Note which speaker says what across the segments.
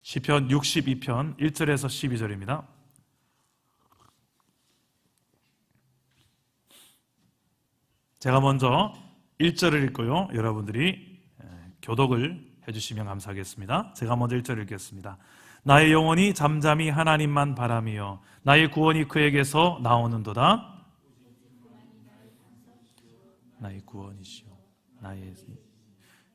Speaker 1: 시편 62편 1절에서 12절입니다. 제가 먼저 1절을 읽고요, 여러분들이 교독을 해주시면 감사하겠습니다. 제가 먼저 1절을 읽겠습니다. 나의 영혼이 잠잠히 하나님만 바라며 나의 구원이 그에게서 나오는도다. 나의 구원이시오,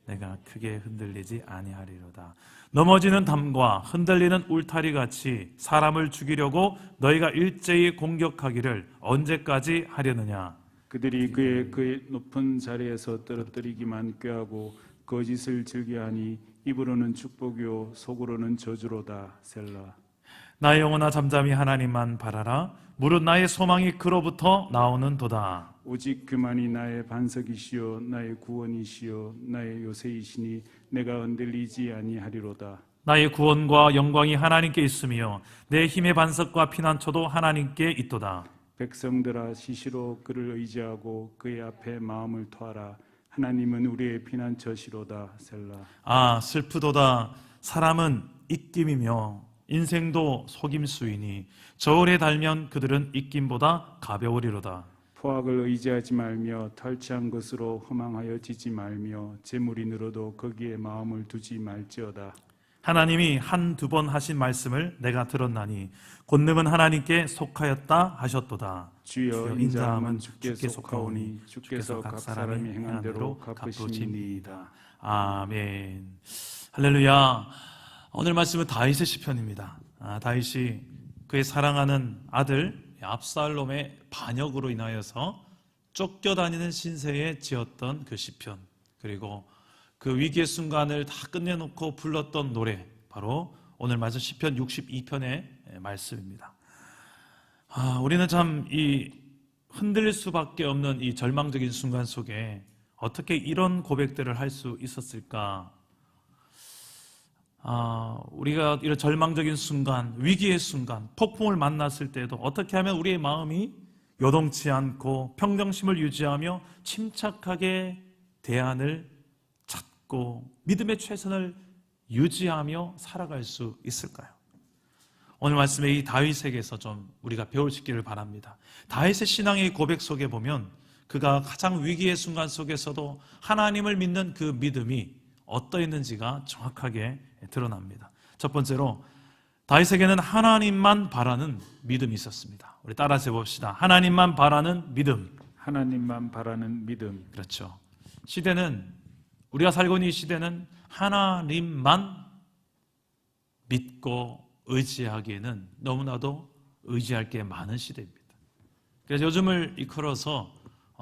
Speaker 1: 내가 크게 흔들리지 아니하리로다. 넘어지는 담과 흔들리는 울타리 같이 사람을 죽이려고 너희가 일제히 공격하기를 언제까지 하려느냐.
Speaker 2: 그들이 그의 높은 자리에서 떨어뜨리기만 꾀하고 거짓을 즐겨하니 입으로는 축복이요 속으로는 저주로다. 셀라.
Speaker 1: 나의 영혼아 잠잠히 하나님만 바라라. 무릇 나의 소망이 그로부터 나오는도다.
Speaker 2: 오직 그만이 나의 반석이시요 나의 구원이시요 나의 요새이시니 내가 흔들리지 아니하리로다.
Speaker 1: 나의 구원과 영광이 하나님께 있으며 내 힘의 반석과 피난처도 하나님께 있도다.
Speaker 2: 백성들아 시시로 그를 의지하고 그의 앞에 마음을 토하라. 하나님은 우리의 피난처시로다. 셀라.
Speaker 1: 아, 슬프도다. 사람은 입김이며 인생도 속임수이니 저울에 달면 그들은 입김보다 가벼우리로다.
Speaker 2: 포악을 의지하지 말며 탈취한 것으로 허망하여 지지 말며 재물이 늘어도 거기에 마음을 두지 말지어다.
Speaker 1: 하나님이 한두 번 하신 말씀을 내가 들었나니 권능은 하나님께 속하였다 하셨도다.
Speaker 2: 주여 인자함은 주께 속하오니 주께서 각 사람이 행한 대로 갚으시니이다.
Speaker 1: 아멘. 할렐루야. 오늘 말씀은 다윗의 시편입니다. 다윗이 그의 사랑하는 아들 압살롬의 반역으로 인하여서 쫓겨다니는 신세에 지었던 그 시편, 그리고 그 위기의 순간을 다 끝내놓고 불렀던 노래, 바로 오늘 말씀 시편 62편의 말씀입니다. 우리는 참 이 흔들릴 수밖에 없는 이 절망적인 순간 속에 어떻게 이런 고백들을 할 수 있었을까? 우리가 이런 절망적인 순간, 위기의 순간, 폭풍을 만났을 때도 어떻게 하면 우리의 마음이 요동치 않고 평정심을 유지하며 침착하게 대안을 찾고 믿음의 최선을 유지하며 살아갈 수 있을까요? 오늘 말씀의 이 다윗에게서 좀 우리가 배울 수 있기를 바랍니다. 다윗의 신앙의 고백 속에 보면 그가 가장 위기의 순간 속에서도 하나님을 믿는 그 믿음이 어떠했는지가 정확하게 드러납니다. 첫 번째로 다윗에게는 하나님만 바라는 믿음이 있었습니다. 우리 따라서 해봅시다. 하나님만 바라는 믿음.
Speaker 2: 하나님만 바라는 믿음.
Speaker 1: 그렇죠. 시대는, 우리가 살고 있는 이 시대는 하나님만 믿고 의지하기에는 너무나도 의지할 게 많은 시대입니다. 그래서 요즘을 이끌어서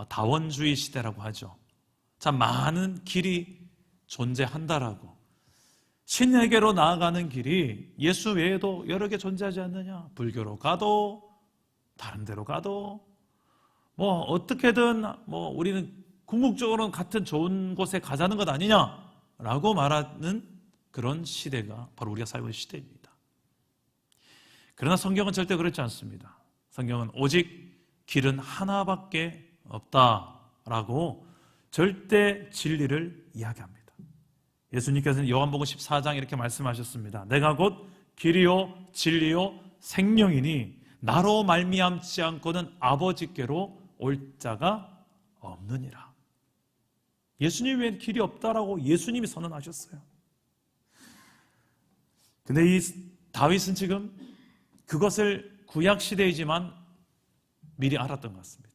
Speaker 1: 다원주의 시대라고 하죠. 참 많은 길이 존재한다라고, 신에게로 나아가는 길이 예수 외에도 여러 개 존재하지 않느냐, 불교로 가도 다른 데로 가도 어떻게든 우리는 궁극적으로는 같은 좋은 곳에 가자는 것 아니냐라고 말하는 그런 시대가 바로 우리가 살고 있는 시대입니다. 그러나 성경은 절대 그렇지 않습니다. 성경은 오직 길은 하나밖에 없다라고 절대 진리를 이야기합니다. 예수님께서는 요한복음 14장 이렇게 말씀하셨습니다. 내가 곧 길이요 진리요 생명이니 나로 말미암지 않고는 아버지께로 올 자가 없느니라. 예수님 외엔 길이 없다라고 예수님이 선언하셨어요. 근데 이 다윗은 지금 그것을 구약시대이지만 미리 알았던 것 같습니다.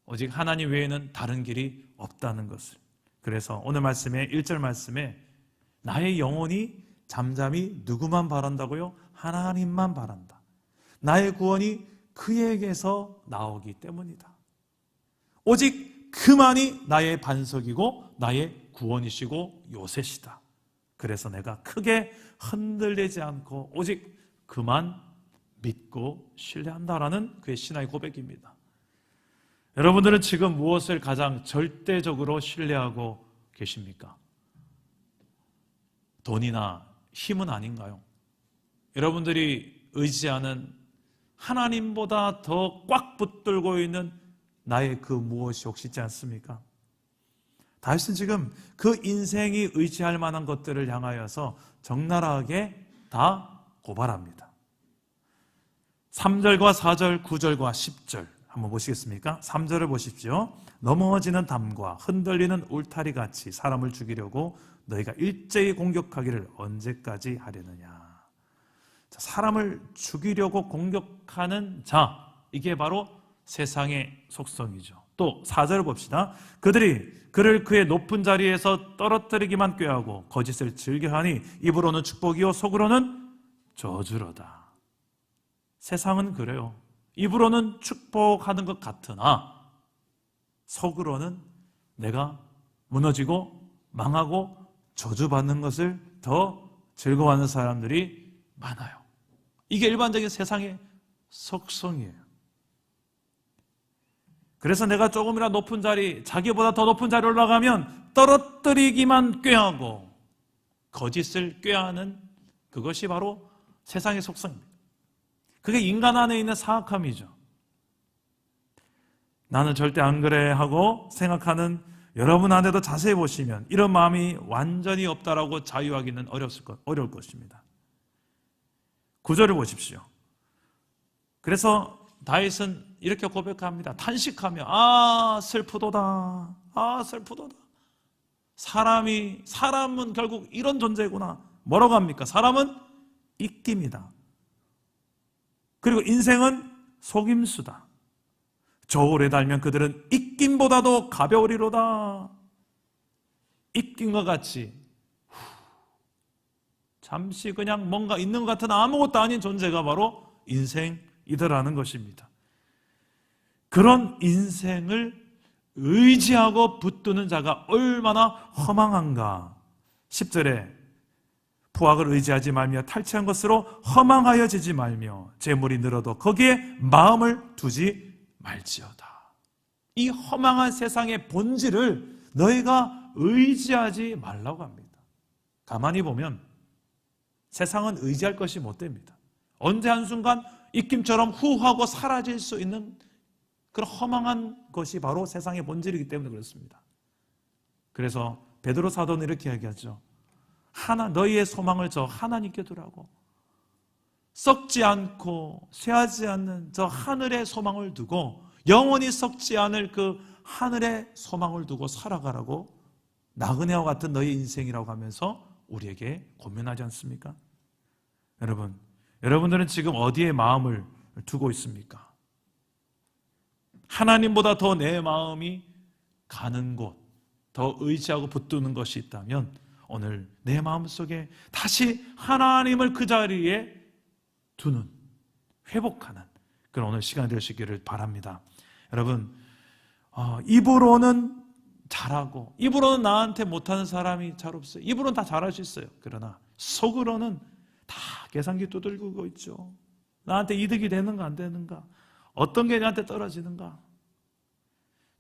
Speaker 1: 오직 하나님 외에는 다른 길이 없다는 것을. 그래서 오늘 말씀에 1절 말씀에 나의 영혼이 잠잠히 누구만 바란다고요? 하나님만 바란다. 나의 구원이 그에게서 나오기 때문이다. 오직 그만이 나의 반석이고 나의 구원이시고 요새시다. 그래서 내가 크게 흔들리지 않고 오직 그만 믿고 신뢰한다라는 그의 신앙의 고백입니다. 여러분들은 지금 무엇을 가장 절대적으로 신뢰하고 계십니까? 돈이나 힘은 아닌가요? 여러분들이 의지하는 하나님보다 더 꽉 붙들고 있는 나의 그 무엇이 혹시 있지 않습니까? 다윗은 지금 그 인생이 의지할 만한 것들을 향하여서 적나라하게 다 고발합니다. 3절과 4절, 9절과 10절 한번 보시겠습니까? 3절을 보십시오. 넘어지는 담과 흔들리는 울타리 같이 사람을 죽이려고 너희가 일제히 공격하기를 언제까지 하려느냐. 자, 사람을 죽이려고 공격하는 자, 이게 바로 세상의 속성이죠. 또 4절을 봅시다. 그들이 그를 그의 높은 자리에서 떨어뜨리기만 꾀하고 거짓을 즐겨하니 입으로는 축복이요 속으로는 저주로다. 세상은 그래요. 입으로는 축복하는 것 같으나 속으로는 내가 무너지고 망하고 저주받는 것을 더 즐거워하는 사람들이 많아요. 이게 일반적인 세상의 속성이에요. 그래서 내가 조금이라도 높은 자리, 자기보다 더 높은 자리에 올라가면 떨어뜨리기만 꾀하고 거짓을 꾀하는 그것이 바로 세상의 속성입니다. 그게 인간 안에 있는 사악함이죠. 나는 절대 안 그래 하고 생각하는 여러분 안에도 자세히 보시면 이런 마음이 완전히 없다라고 자유하기는 어려울 것입니다. 9절을 보십시오. 그래서 다윗은 이렇게 고백합니다. 탄식하며 슬프도다. 슬프도다. 사람은 결국 이런 존재구나. 뭐라고 합니까? 사람은 입김이다. 그리고 인생은 속임수다. 저울에 달면 그들은 입김보다도 가벼우리로다. 입김과 같이 잠시 그냥 뭔가 있는 것 같은 아무것도 아닌 존재가 바로 인생이더라는 것입니다. 그런 인생을 의지하고 붙드는 자가 얼마나 허망한가. 10절에 부학을 의지하지 말며 탈취한 것으로 허망하여지지 말며 재물이 늘어도 거기에 마음을 두지 말지어다. 이 허망한 세상의 본질을 너희가 의지하지 말라고 합니다. 가만히 보면 세상은 의지할 것이 못 됩니다. 언제 한순간 입김처럼 후하고 사라질 수 있는 그런 허망한 것이 바로 세상의 본질이기 때문에 그렇습니다. 그래서 베드로 사도는 이렇게 이야기하죠. 너희의 소망을 저 하나님께 두라고. 썩지 않고 쇠하지 않는 저 하늘의 소망을 두고 영원히 썩지 않을 그 하늘의 소망을 두고 살아가라고 나그네와 같은 너희 인생이라고 하면서 우리에게 고민하지 않습니까? 여러분들은 지금 어디에 마음을 두고 있습니까? 하나님보다 더 내 마음이 가는 곳, 더 의지하고 붙드는 것이 있다면 오늘 내 마음속에 다시 하나님을 그 자리에 두는, 회복하는 그런 오늘 시간이 되시기를 바랍니다. 여러분, 입으로는 잘하고 입으로는 나한테 못하는 사람이 잘 없어요. 입으로는 다 잘할 수 있어요. 그러나 속으로는 다 계산기 두들기고 있죠. 나한테 이득이 되는가 안 되는가, 어떤 게 나한테 떨어지는가.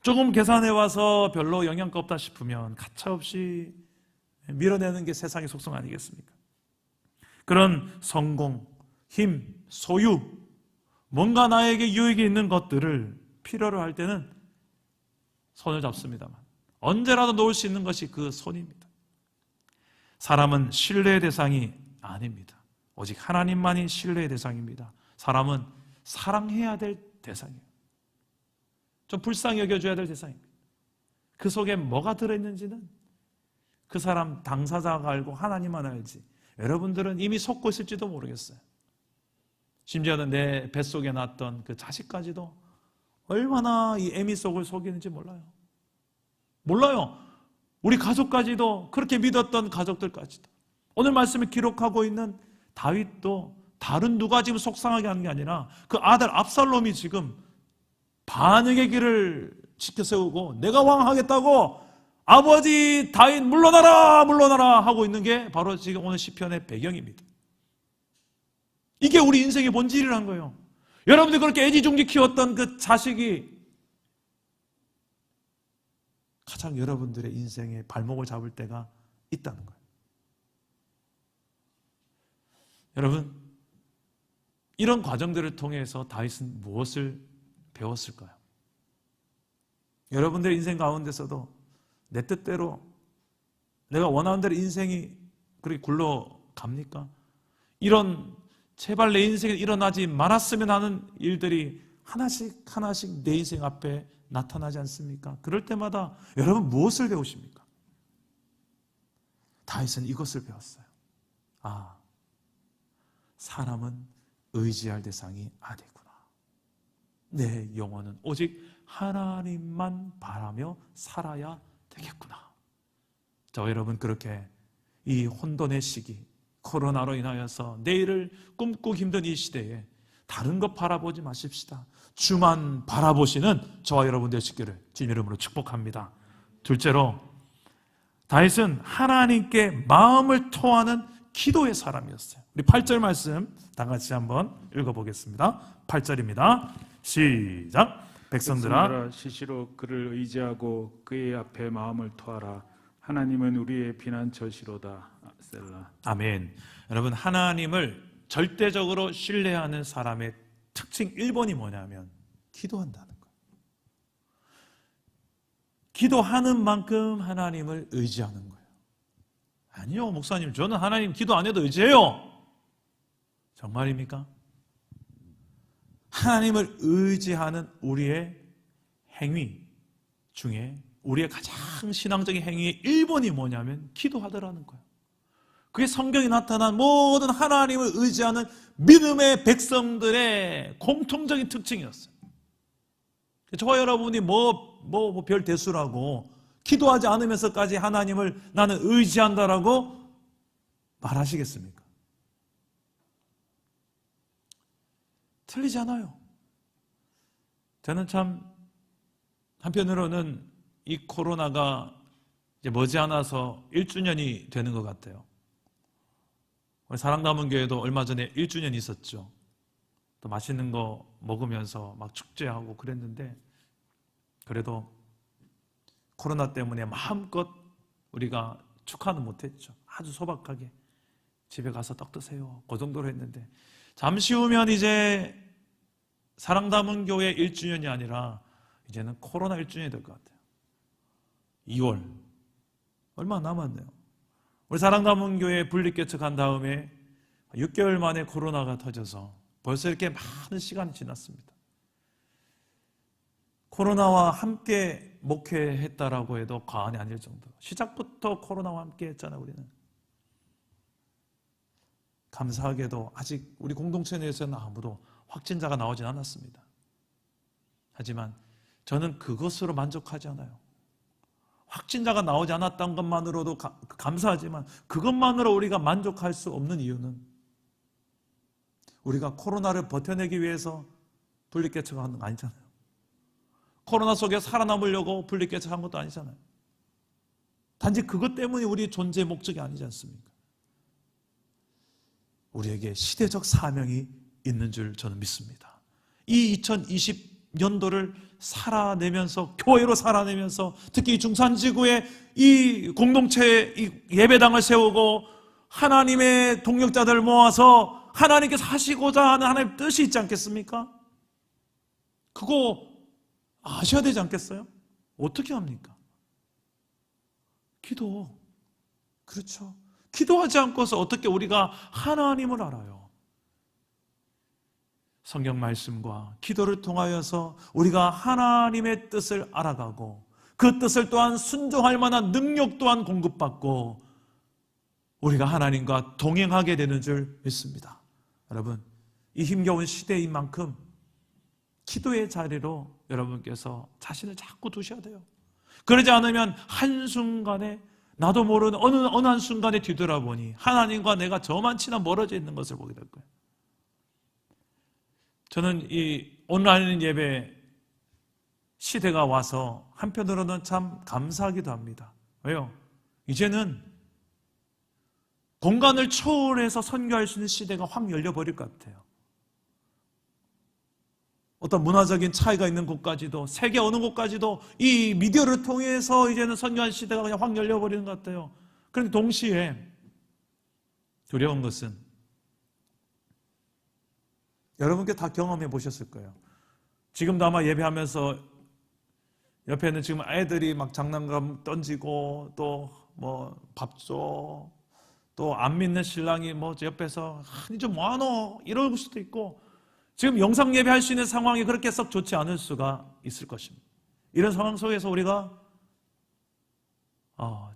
Speaker 1: 조금 계산해 와서 별로 영향가 없다 싶으면 가차없이 밀어내는 게 세상의 속성 아니겠습니까? 그런 성공, 힘, 소유, 뭔가 나에게 유익이 있는 것들을 필요로 할 때는 손을 잡습니다만 언제라도 놓을 수 있는 것이 그 손입니다. 사람은 신뢰의 대상이 아닙니다. 오직 하나님만이 신뢰의 대상입니다. 사람은 사랑해야 될 대상이에요. 좀 불쌍히 여겨줘야 될 대상입니다. 그 속에 뭐가 들어있는지는 그 사람 당사자가 알고 하나님만 알지 여러분들은 이미 속고 있을지도 모르겠어요. 심지어는 내 뱃속에 낳았던 그 자식까지도 얼마나 이 애미 속을 속이는지 몰라요. 우리 가족까지도, 그렇게 믿었던 가족들까지도. 오늘 말씀을 기록하고 있는 다윗도 다른 누가 지금 속상하게 하는 게 아니라 그 아들 압살롬이 지금 반역의 길을 지켜세우고 내가 왕하겠다고 아버지 다윗 물러나라 하고 있는 게 바로 지금 오늘 시편의 배경입니다. 이게 우리 인생의 본질이라는 거예요. 여러분들 그렇게 애지중지 키웠던 그 자식이 가장 여러분들의 인생의 발목을 잡을 때가 있다는 거예요. 여러분, 이런 과정들을 통해서 다윗은 무엇을 배웠을까요? 여러분들의 인생 가운데서도 내 뜻대로 내가 원하는 대로 인생이 그렇게 굴러갑니까? 이런 제발 내 인생에 일어나지 말았으면 하는 일들이 하나씩 하나씩 내 인생 앞에 나타나지 않습니까? 그럴 때마다 여러분 무엇을 배우십니까? 다윗은 이것을 배웠어요. 아, 사람은 의지할 대상이 아니구나. 내 영혼은 오직 하나님만 바라며 살아야 되겠구나. 자, 여러분 그렇게 이 혼돈의 시기, 코로나로 인하여서 내일을 꿈꾸기 힘든 이 시대에 다른 것 바라보지 마십시다. 주만 바라보시는 저와 여러분 되시기를 주님 이름으로 축복합니다. 둘째로 다윗은 하나님께 마음을 토하는 기도의 사람이었어요. 우리 8절 말씀 다 같이 한번 읽어보겠습니다. 8절입니다. 시작. 백성들아
Speaker 2: 시시로 그를 의지하고 그의 앞에 마음을 토하라. 하나님은 우리의 피난처시로다. 셀라.
Speaker 1: 아멘. 여러분 하나님을 절대적으로 신뢰하는 사람의 특징 1번이 뭐냐면 기도한다는 거예요. 기도하는 만큼 하나님을 의지하는 거예요. 아니요 목사님 저는 하나님 기도 안 해도 의지해요. 정말입니까? 하나님을 의지하는 우리의 행위 중에 우리의 가장 신앙적인 행위의 1번이 뭐냐면 기도하더라는 거예요. 그게 성경에 나타난 모든 하나님을 의지하는 믿음의 백성들의 공통적인 특징이었어요. 저와 여러분이 별 대수라고 기도하지 않으면서까지 하나님을 나는 의지한다라고 말하시겠습니까? 틀리지 않아요. 저는 참 한편으로는 이 코로나가 이제 머지않아서 1주년이 되는 것 같아요. 우리 사랑남은교회도 얼마 전에 1주년이 있었죠. 또 맛있는 거 먹으면서 막 축제하고 그랬는데 그래도 코로나 때문에 마음껏 우리가 축하는 못했죠. 아주 소박하게 집에 가서 떡 드세요. 그 정도로 했는데 잠시 후면 이제 사랑담은교회 1주년이 아니라 이제는 코로나 1주년이 될 것 같아요. 2월 얼마 남았네요. 우리 사랑담은교회 분립개척한 다음에 6개월 만에 코로나가 터져서 벌써 이렇게 많은 시간이 지났습니다. 코로나와 함께 목회했다라고 해도 과언이 아닐 정도로 시작부터 코로나와 함께 했잖아요. 우리는 감사하게도 아직 우리 공동체 내에서는 아무도 확진자가 나오진 않았습니다. 하지만 저는 그것으로 만족하지 않아요. 확진자가 나오지 않았던 것만으로도 감사하지만 그것만으로 우리가 만족할 수 없는 이유는 우리가 코로나를 버텨내기 위해서 분립개척한 건 아니잖아요. 코로나 속에 살아남으려고 분립개척한 것도 아니잖아요. 단지 그것 때문에 우리의 존재의 목적이 아니지 않습니까? 우리에게 시대적 사명이 있는 줄 저는 믿습니다. 이 2020년도를 살아내면서 교회로 살아내면서 특히 중산지구에 이 공동체 이 예배당을 세우고 하나님의 동력자들을 모아서 하나님께서 하시고자 하는 하나님의 뜻이 있지 않겠습니까? 그거 아셔야 되지 않겠어요? 어떻게 합니까? 기도. 그렇죠. 기도하지 않고서 어떻게 우리가 하나님을 알아요? 성경 말씀과 기도를 통하여서 우리가 하나님의 뜻을 알아가고 그 뜻을 또한 순종할 만한 능력 또한 공급받고 우리가 하나님과 동행하게 되는 줄 믿습니다. 여러분, 이 힘겨운 시대인 만큼 기도의 자리로 여러분께서 자신을 자꾸 두셔야 돼요. 그러지 않으면 한순간에 나도 모르는 어느 한순간에 뒤돌아보니 하나님과 내가 저만치나 멀어져 있는 것을 보게 될 거예요. 저는 이 온라인 예배 시대가 와서 한편으로는 참 감사하기도 합니다. 왜요? 이제는 공간을 초월해서 선교할 수 있는 시대가 확 열려버릴 것 같아요. 어떤 문화적인 차이가 있는 곳까지도 세계 어느 곳까지도 이 미디어를 통해서 이제는 선교한 시대가 그냥 확 열려버리는 것 같아요. 그런데 동시에 두려운 것은 여러분께 다 경험해 보셨을 거예요. 지금도 아마 예배하면서 옆에는 지금 애들이 막 장난감 던지고 또 뭐 밥 줘, 또 안 믿는 신랑이 뭐 옆에서 이제 뭐하노 이럴 수도 있고, 지금 영상 예배할 수 있는 상황이 그렇게 썩 좋지 않을 수가 있을 것입니다. 이런 상황 속에서 우리가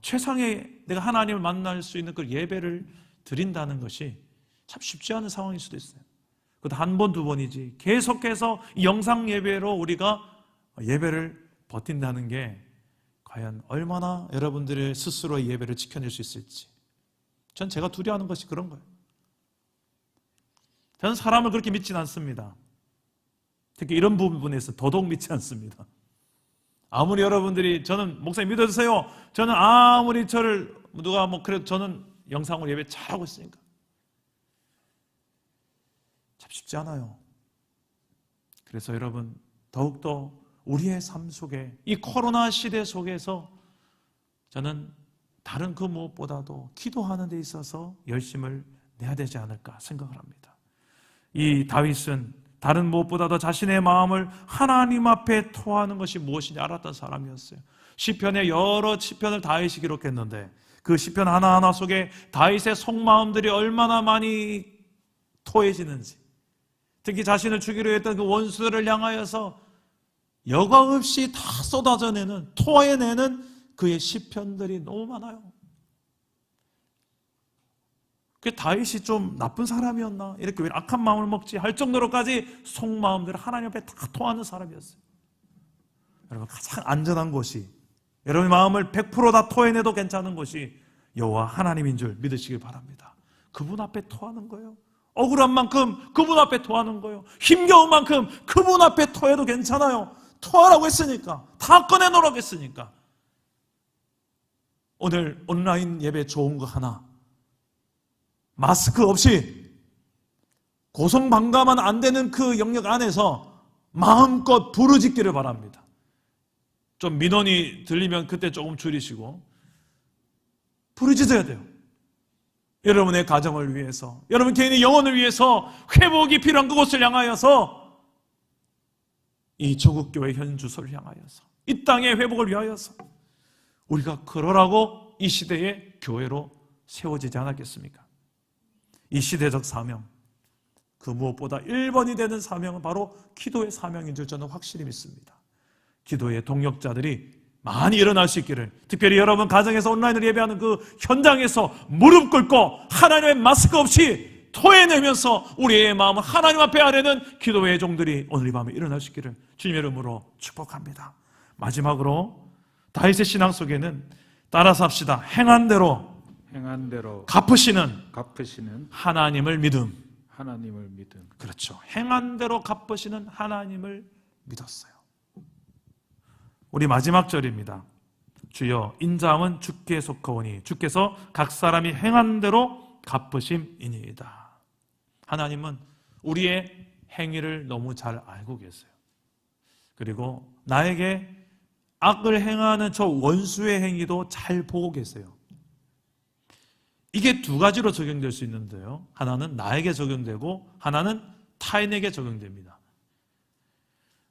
Speaker 1: 최상의 내가 하나님을 만날 수 있는 그 예배를 드린다는 것이 참 쉽지 않은 상황일 수도 있어요. 그것도 한 번, 두 번이지 계속해서 영상 예배로 우리가 예배를 버틴다는 게 과연 얼마나 여러분들의 스스로의 예배를 지켜낼 수 있을지, 전 제가 두려워하는 것이 그런 거예요. 저는 사람을 그렇게 믿지는 않습니다. 특히 이런 부분에서 더더욱 믿지 않습니다. 아무리 여러분들이 저는 목사님 믿어주세요, 저는 아무리 저를 누가 그래도 저는 영상으로 예배 잘하고 있으니까, 참 쉽지 않아요. 그래서 여러분, 더욱더 우리의 삶 속에 이 코로나 시대 속에서 저는 다른 그 무엇보다도 기도하는 데 있어서 열심을 내야 되지 않을까 생각을 합니다. 이 다윗은 다른 무엇보다도 자신의 마음을 하나님 앞에 토하는 것이 무엇인지 알았던 사람이었어요. 시편의 여러 시편을 다윗이 기록했는데 그 시편 하나하나 속에 다윗의 속마음들이 얼마나 많이 토해지는지, 특히 자신을 죽이려 했던 그 원수들을 향하여서 여과 없이 다 쏟아져내는, 토해내는 그의 시편들이 너무 많아요. 그 다윗이 좀 나쁜 사람이었나, 이렇게 왜 악한 마음을 먹지 할 정도로까지 속마음들을 하나님 앞에 다 토하는 사람이었어요. 여러분, 가장 안전한 곳이, 여러분의 마음을 100% 다 토해내도 괜찮은 곳이 여호와 하나님인 줄 믿으시길 바랍니다. 그분 앞에 토하는 거예요. 억울한 만큼 그분 앞에 토하는 거예요. 힘겨운 만큼 그분 앞에 토해도 괜찮아요. 토하라고 했으니까, 다 꺼내놓으라고 했으니까. 오늘 온라인 예배 좋은 거 하나, 마스크 없이 고성방가만 안 되는 그 영역 안에서 마음껏 부르짖기를 바랍니다. 좀 민원이 들리면 그때 조금 줄이시고 부르짖어야 돼요. 여러분의 가정을 위해서, 여러분 개인의 영혼을 위해서, 회복이 필요한 그곳을 향하여서, 이 조국교회 현주소를 향하여서, 이 땅의 회복을 위하여서 우리가 그러라고 이 시대의 교회로 세워지지 않았겠습니까? 이 시대적 사명, 그 무엇보다 1번이 되는 사명은 바로 기도의 사명인 줄 저는 확실히 믿습니다. 기도의 동력자들이 많이 일어날 수 있기를, 특별히 여러분 가정에서 온라인으로 예배하는 그 현장에서 무릎 꿇고 하나님의 마스크 없이 토해내면서 우리의 마음을 하나님 앞에 아뢰는 기도의 종들이 오늘 이 밤에 일어날 수 있기를 주님의 이름으로 축복합니다. 마지막으로 다윗의 신앙 속에는 따라서 합시다. 행한 대로 갚으시는 하나님을 믿음. 그렇죠. 행한 대로 갚으시는 하나님을 믿었어요. 우리 마지막 절입니다. 주여 인자함은 주께 속하오니 주께서 각 사람이 행한 대로 갚으심이니이다. 하나님은 우리의 행위를 너무 잘 알고 계세요. 그리고 나에게 악을 행하는 저 원수의 행위도 잘 보고 계세요. 이게 두 가지로 적용될 수 있는데요, 하나는 나에게 적용되고 하나는 타인에게 적용됩니다.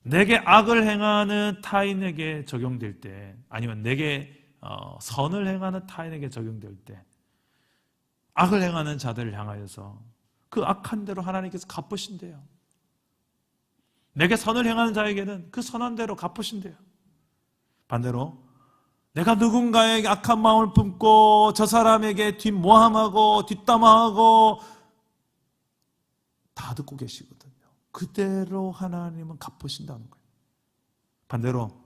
Speaker 1: 내게 악을 행하는 타인에게 적용될 때, 아니면 내게 선을 행하는 타인에게 적용될 때, 악을 행하는 자들을 향하여서 그 악한 대로 하나님께서 갚으신대요. 내게 선을 행하는 자에게는 그 선한 대로 갚으신대요. 반대로 내가 누군가에게 악한 마음을 품고 저 사람에게 뒷모함하고 뒷담화하고 다 듣고 계시거든요. 그대로 하나님은 갚으신다는 거예요. 반대로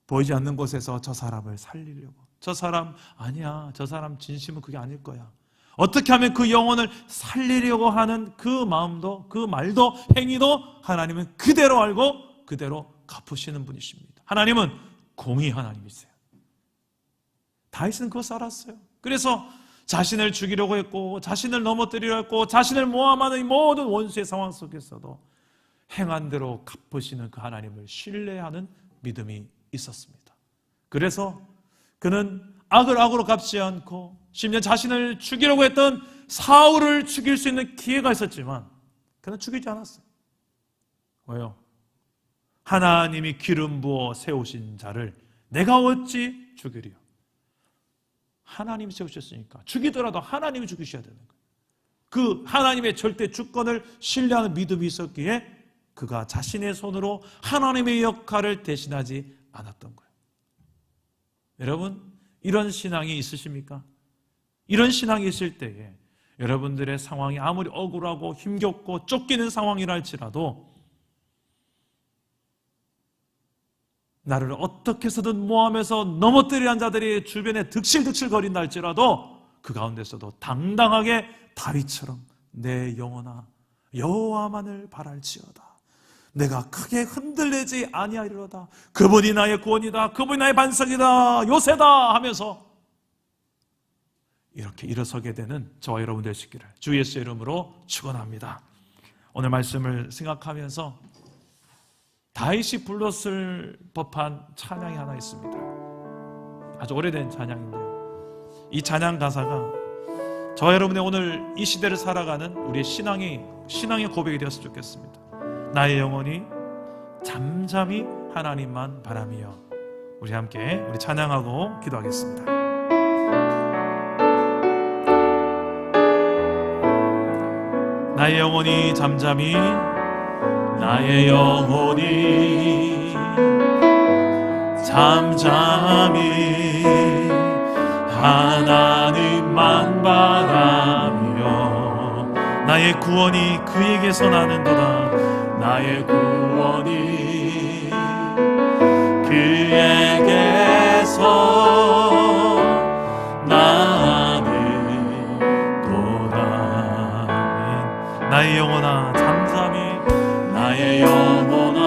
Speaker 1: 보이지 않는 곳에서 저 사람을 살리려고, 저 사람 아니야, 저 사람 진심은 그게 아닐 거야, 어떻게 하면 그 영혼을 살리려고 하는 그 마음도, 그 말도, 행위도 하나님은 그대로 알고 그대로 갚으시는 분이십니다. 하나님은 공의 하나님이세요. 다윗은 그것을 알았어요. 그래서 자신을 죽이려고 했고, 자신을 넘어뜨리려고 했고, 자신을 모함하는 이 모든 원수의 상황 속에서도 행한 대로 갚으시는 그 하나님을 신뢰하는 믿음이 있었습니다. 그래서 그는 악을 악으로 갚지 않고, 심지어 자신을 죽이려고 했던 사울을 죽일 수 있는 기회가 있었지만 그는 죽이지 않았어요. 왜요? 하나님이 기름 부어 세우신 자를 내가 어찌 죽이리요? 하나님이 세우셨으니까 죽이더라도 하나님이 죽이셔야 되는 거예요. 그 하나님의 절대 주권을 신뢰하는 믿음이 있었기에 그가 자신의 손으로 하나님의 역할을 대신하지 않았던 거예요. 여러분, 이런 신앙이 있으십니까? 이런 신앙이 있을 때에 여러분들의 상황이 아무리 억울하고 힘겹고 쫓기는 상황이라 할지라도 나를 어떻게 해서든 모함해서 넘어뜨리는 자들이 주변에 득실득실 거린다 할지라도 그 가운데서도 당당하게 다윗처럼 내 영혼아 여호와만을 바랄지어다. 내가 크게 흔들리지 아니하리로다. 그분이 나의 구원이다. 그분이 나의 반석이다. 요새다 하면서 이렇게 일어서게 되는 저와 여러분 되시기를 주 예수의 이름으로 축원합니다. 오늘 말씀을 생각하면서 다윗이 불렀을 법한 찬양이 하나 있습니다. 아주 오래된 찬양인데요, 이 찬양 가사가 저와 여러분의 오늘 이 시대를 살아가는 우리의 신앙의 고백이 되었으면 좋겠습니다. 나의 영혼이 잠잠히 하나님만 바라며. 우리 함께 우리 찬양하고 기도하겠습니다. 나의 영혼이 잠잠히, 나의 영혼이 잠잠히 하나님만 바라며. 나의 구원이 그에게서 나는도다. 나의 구원이 그에게서 나는도다. 나의 영혼아 잠잠히, 나의 영혼아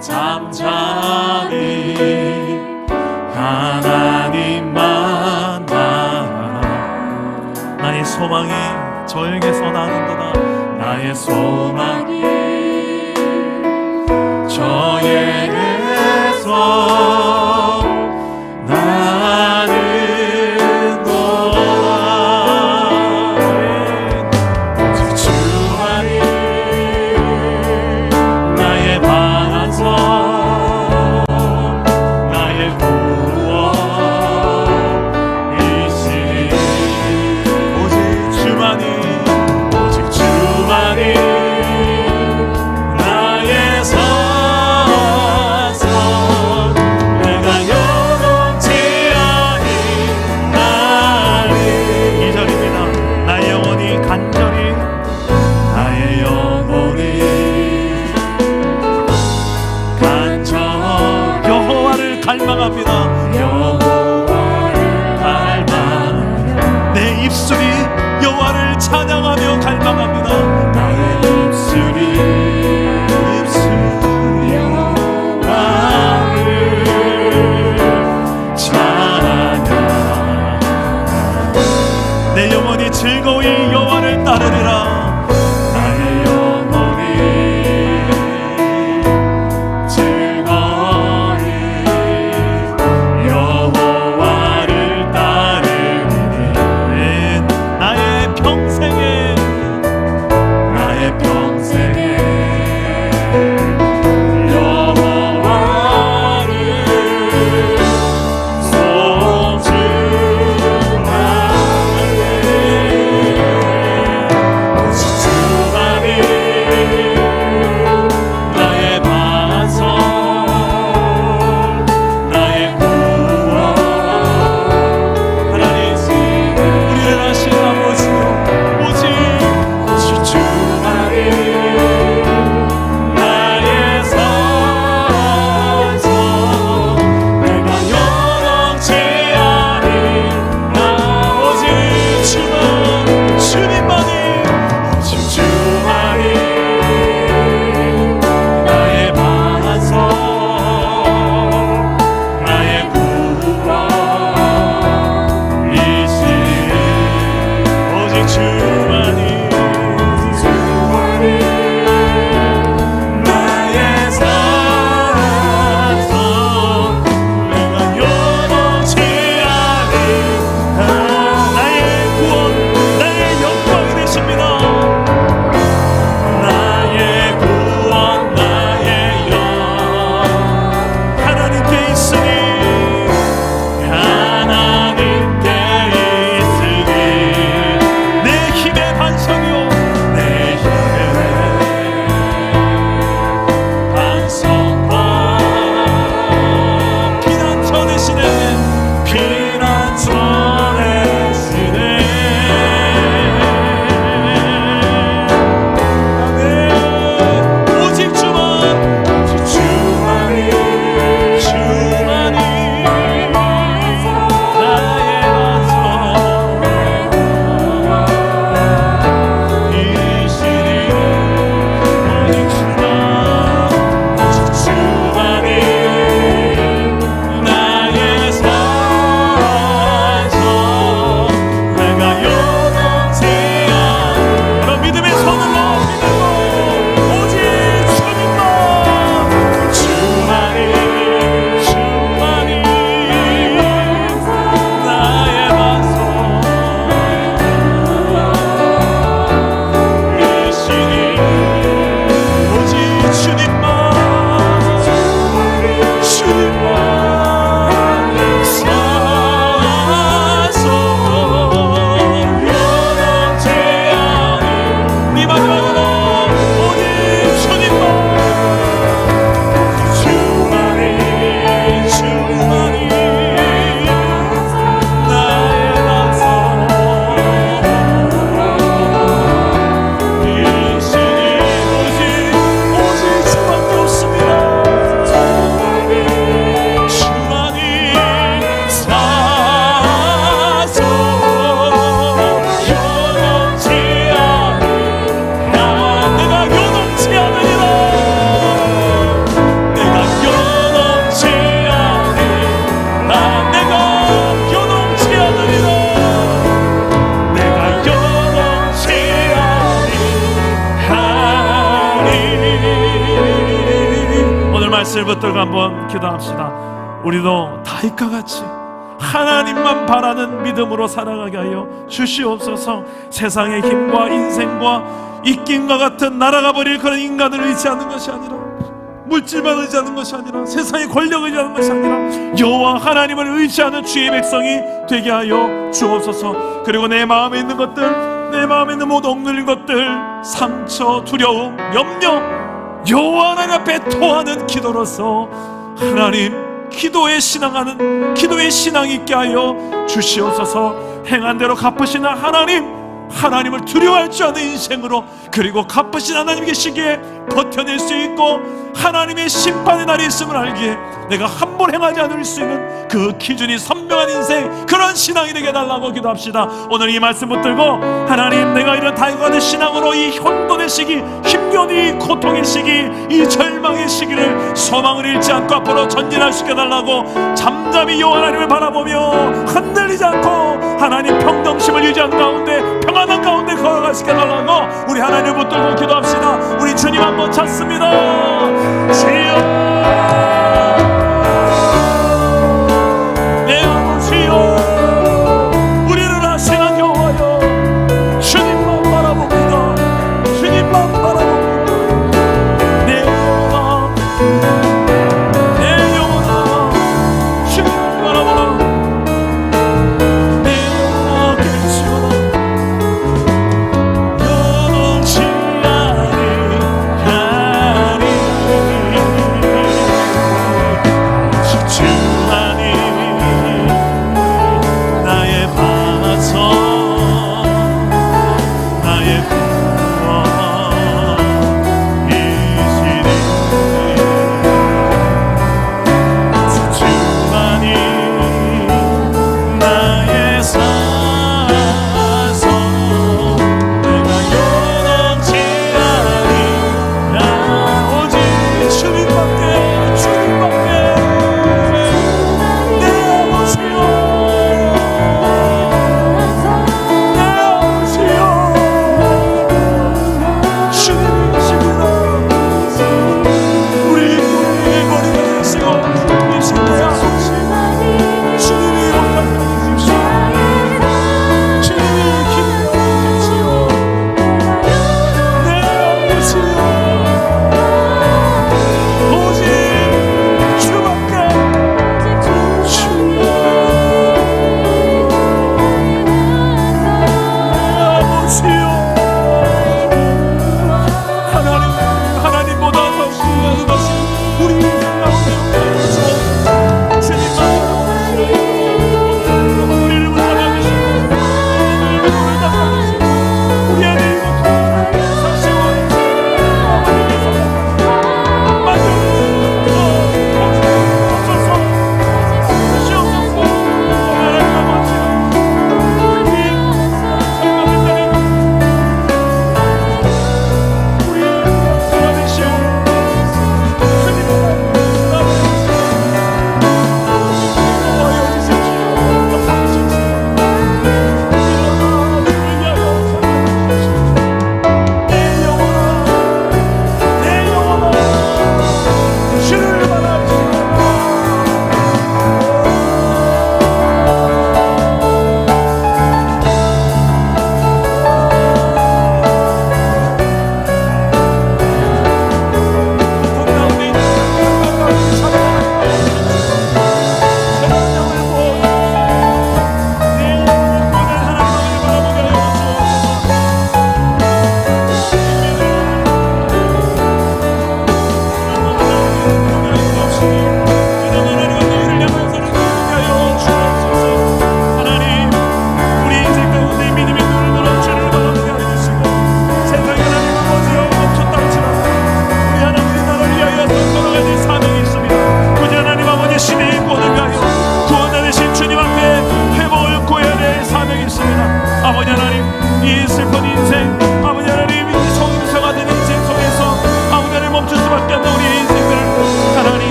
Speaker 1: 잠잠히 하나님만 바라. 나의 소망이 저에게서 나는도다. 나의 소망이 저에게서 갈망합니다. 여호와를 갈망하며. 내 입술이 여호와를 찬양하며 갈망합니다. 나의 입술이 여호와를 찬양하며. 내 영혼이 즐거이 여호와를 따르리라. 말씀을 붙들고 한번 기도합시다. 우리도 다윗과 같이 하나님만 바라는 믿음으로 살아가게 하여 주시옵소서. 세상의 힘과 인생과 이김과 같은 날아가 버릴 그런 인간을 의지하는 것이 아니라, 물질만 의지하는 것이 아니라, 세상의 권력을 의지하는 것이 아니라 여호와 하나님을 의지하는 주의 백성이 되게 하여 주옵소서. 그리고 내 마음에 있는 것들, 내 마음에 있는 모든 억눌린 것들, 상처, 두려움, 염려, 여호와 하나님 앞에 토하는 기도로서 하나님 기도에 신앙하는, 기도의 신앙이 있게 하여 주시옵소서. 행한 대로 갚으시는 하나님을 두려워할 줄 아는 인생으로, 그리고 갚으신 하나님 계시기에 버텨낼 수 있고 하나님의 심판의 날이 있음을 알기에 내가 한 번 행하지 않을 수 있는 그 기준이 선명한 인생, 그런 신앙이 되게 해달라고 기도합시다. 오늘 이 말씀 붙들고 하나님, 내가 이런 다윗과 같은 신앙으로 이 혼돈의 시기, 힘겨운 이 고통의 시기, 이 절망의 시기를 소망을 잃지 않고 앞으로 전진할 수 있게 해달라고, 잠잠히 여호와 하나님을 바라보며 흔들리지 않고 하나님 평정심을 유지하는 가운데, 평안한 가운데 걸어갈 수 있게 해달라고 우리 하나님을 붙들고 기도합시다. 우리 주님 한번 찾습니다. 주여, 내 아버지여, 우리를 하시는 여호와여, 주님만 바라봅니다. 주님만 바라봅니다. 내 영혼아, 내 영혼아, 주님만 바라보라. 내 영혼아 깨치워라. 여동치 아니하니 집중하니 나의 반성, 나의 구원이시니 집중하니 나의 사성, 내가 여동치 아니라 오직 주님밖에, 주님밖에. 내 아버지여, 내 아버지여, 주님이십니다. 우리 머리가 되시고 주님이신 내 아버지, 주님이 용납해 주십시오. 주님이 기도해 주십시오. 내 아버지여, 오직 주밖에, 주여, 아버지여. 하나님보다 더 중요한 것이 우리 인생 가운데 없는 주님만 우리를 붙잡아주시고 우리를 닦아주시고 우리 안에 있는 사시고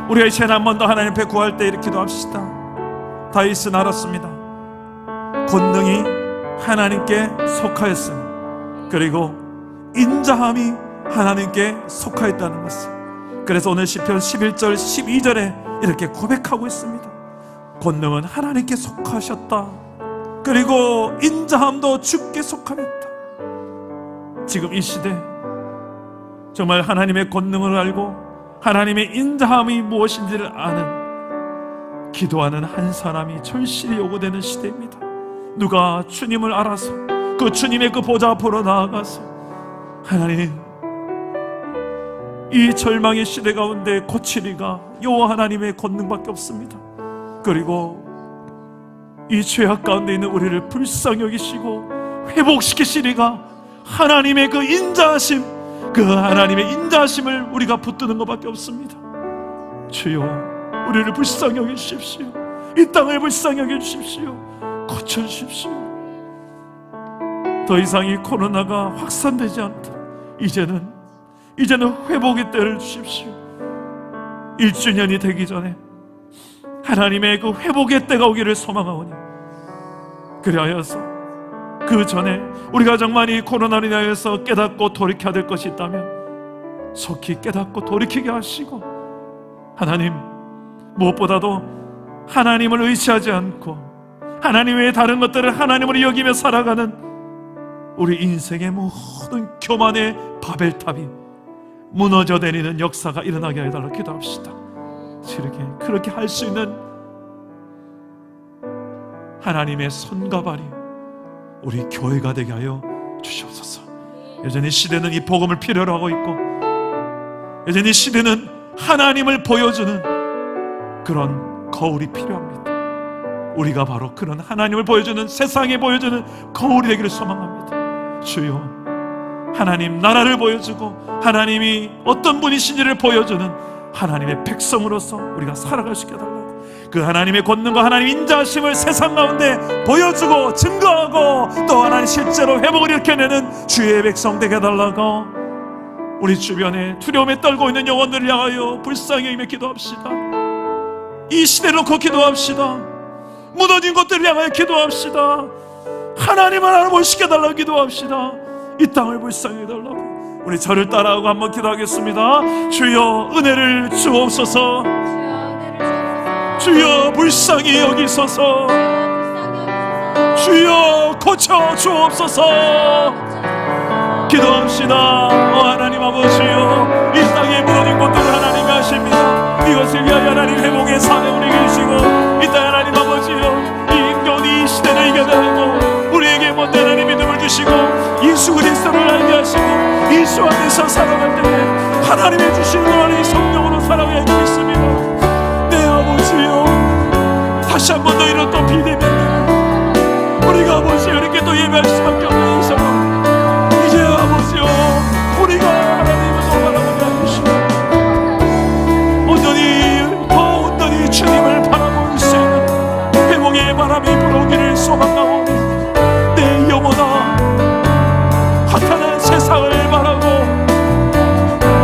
Speaker 1: 우리의 죄는 한 번 더 하나님 앞에 구할 때 이렇게 기도합시다. 다윗은 알았습니다. 권능이 하나님께 속하였으니, 그리고 인자함이 하나님께 속하였다는 것을. 그래서 오늘 시편 11절 12절에 이렇게 고백하고 있습니다. 권능은 하나님께 속하셨다. 그리고 인자함도 주께 속하였다. 지금 이 시대 정말 하나님의 권능을 알고 하나님의 인자함이 무엇인지를 아는, 기도하는 한 사람이 절실히 요구되는 시대입니다. 누가 주님을 알아서 그 주님의 그 보좌 앞으로 나아가서 하나님, 이 절망의 시대 가운데 고치리가 여호와 하나님의 권능밖에 없습니다. 그리고 이 죄악 가운데 있는 우리를 불쌍히 여기시고 회복시키시리가 하나님의 그 인자하심, 그 하나님의 인자하심을 우리가 붙드는 것밖에 없습니다. 주여, 우리를 불쌍히 여기십시오. 이 땅을 불쌍히 여기십시오. 고쳐주십시오. 더 이상 이 코로나가 확산되지 않도록 이제는 회복의 때를 주십시오. 1주년이 되기 전에 하나님의 그 회복의 때가 오기를 소망하오니, 그리하여서 그 전에 우리가 정말 이 코로나로 인하여서 깨닫고 돌이켜야 될 것이 있다면 속히 깨닫고 돌이키게 하시고, 하나님, 무엇보다도 하나님을 의지하지 않고 하나님 외에 다른 것들을 하나님으로 여기며 살아가는 우리 인생의 모든 교만의 바벨탑이 무너져 내리는 역사가 일어나게 해달라고 기도합시다. 그렇게 할 수 있는 하나님의 손과 발이 우리 교회가 되게 하여 주시옵소서. 여전히 시대는 이 복음을 필요로 하고 있고, 여전히 시대는 하나님을 보여주는 그런 거울이 필요합니다. 우리가 바로 그런 하나님을 보여주는, 세상에 보여주는 거울이 되기를 소망합니다. 주여, 하나님 나라를 보여주고 하나님이 어떤 분이신지를 보여주는 하나님의 백성으로서 우리가 살아갈 수 있게 해달라고, 그 하나님의 권능과 하나님의 인자하심을 세상 가운데 보여주고 증거하고 또 하나님 실제로 회복을 일으켜내는 주의 백성 되게 해달라고, 우리 주변에 두려움에 떨고 있는 영혼들을 향하여 불쌍히 여기며 기도합시다. 이 시대를 놓고 기도합시다. 무너진 것들을 향하여 기도합시다. 하나님을 알아보시켜달라고 기도합시다. 이 땅을 불쌍히 해달라고. 우리 저를 따라하고 한번 기도하겠습니다. 주여, 은혜를 주옵소서. 주여, 불쌍히 여기소서. 주여, 고쳐 주옵소서. 기도합시다. 하나님 아버지여, 이 땅에 무너진 것들을 하나님이 아십니다. 이것을 위하여 하나님 회복의 산에 우리 계시고, 이 땅 하나님 아버지여, 이 인간이 이 시대를 이겨내고 우리에게 먼저 하나님 믿음을 주시고 예수 그리스도를 알게 하시고 예수 안에서 살아갈 때에 하나님의 주시는 하나님의 성령으로 살아가야 되겠습니다. 내 아버지여, 다시 한 번 더 이런 또 비대면 우리가 아버지여 이렇게 또 예배할 수밖에 없는 이 상황, 이제 아버지여 우리가 하나님을 더 바라보게 해주시고 온전히 주님을 바라볼 수 있는 회복의 바람이 불어오기를 소망하오니, 내 영혼아, 허탄한 세상을 바라고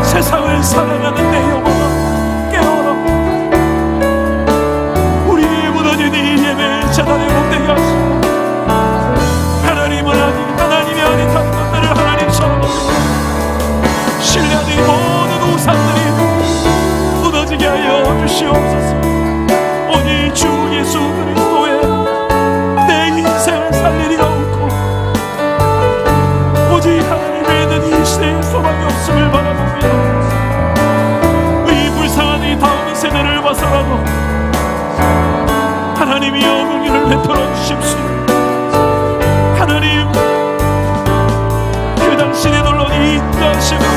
Speaker 1: 세상을 살아가는 내 영혼아, 깨어라. 우리의 무너진 이 예배 재단에 복되게 하시고 하나님이 아닌 다른 것들을 하나님처럼 신뢰하는 모든 우상들이 무너지게 하여 주시옵소서. 오직 주 예수 그리스도의 내 인생을 살리리옵고 오직 하나님 외에는 이 시대에 소망이 없음을 바라봅니다. 이 불쌍한 이 다음 세대를 봐서라도 하나님이여 은혜를 베풀어 주십시오. 하나님, 그 당신의 놀라운 이 인자하심으로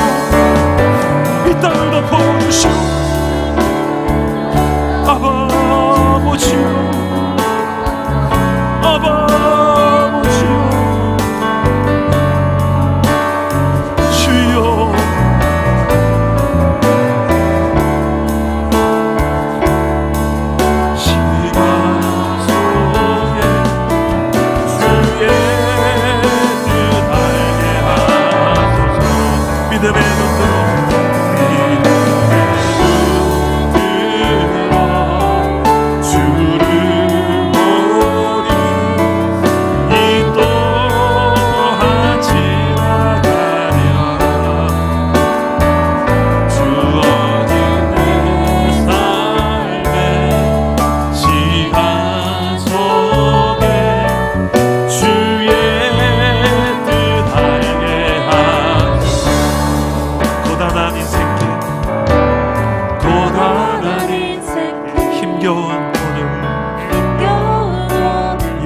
Speaker 1: 이 땅을 덮어주시오. 아버지여, 아버지여, 주여, 시간 속에 주의 뜻 알게 하소서. 믿음의 눈으로 주를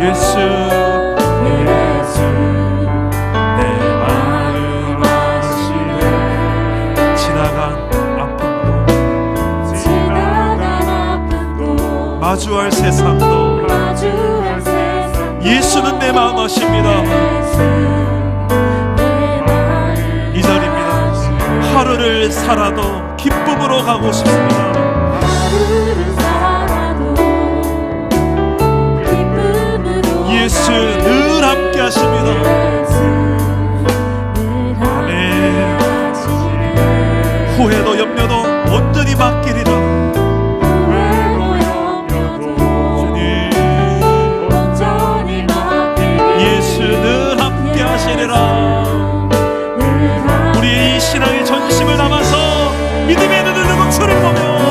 Speaker 1: 예수 내 마음 아시네. 지나간 아픔도 마주할 세상도 예수는 내 마음 아십니다. 이 자리입니다. 하루를 살아도 기쁨으로 가고 싶습니다. 예수 늘 함께 하십니다. 아멘. 후회도 염려도 온전히 맡기리라. 예수 늘 함께 하시리라. 우리의 이 신앙의 전심을 담아서 믿음의 눈을 뜨고 주를 보며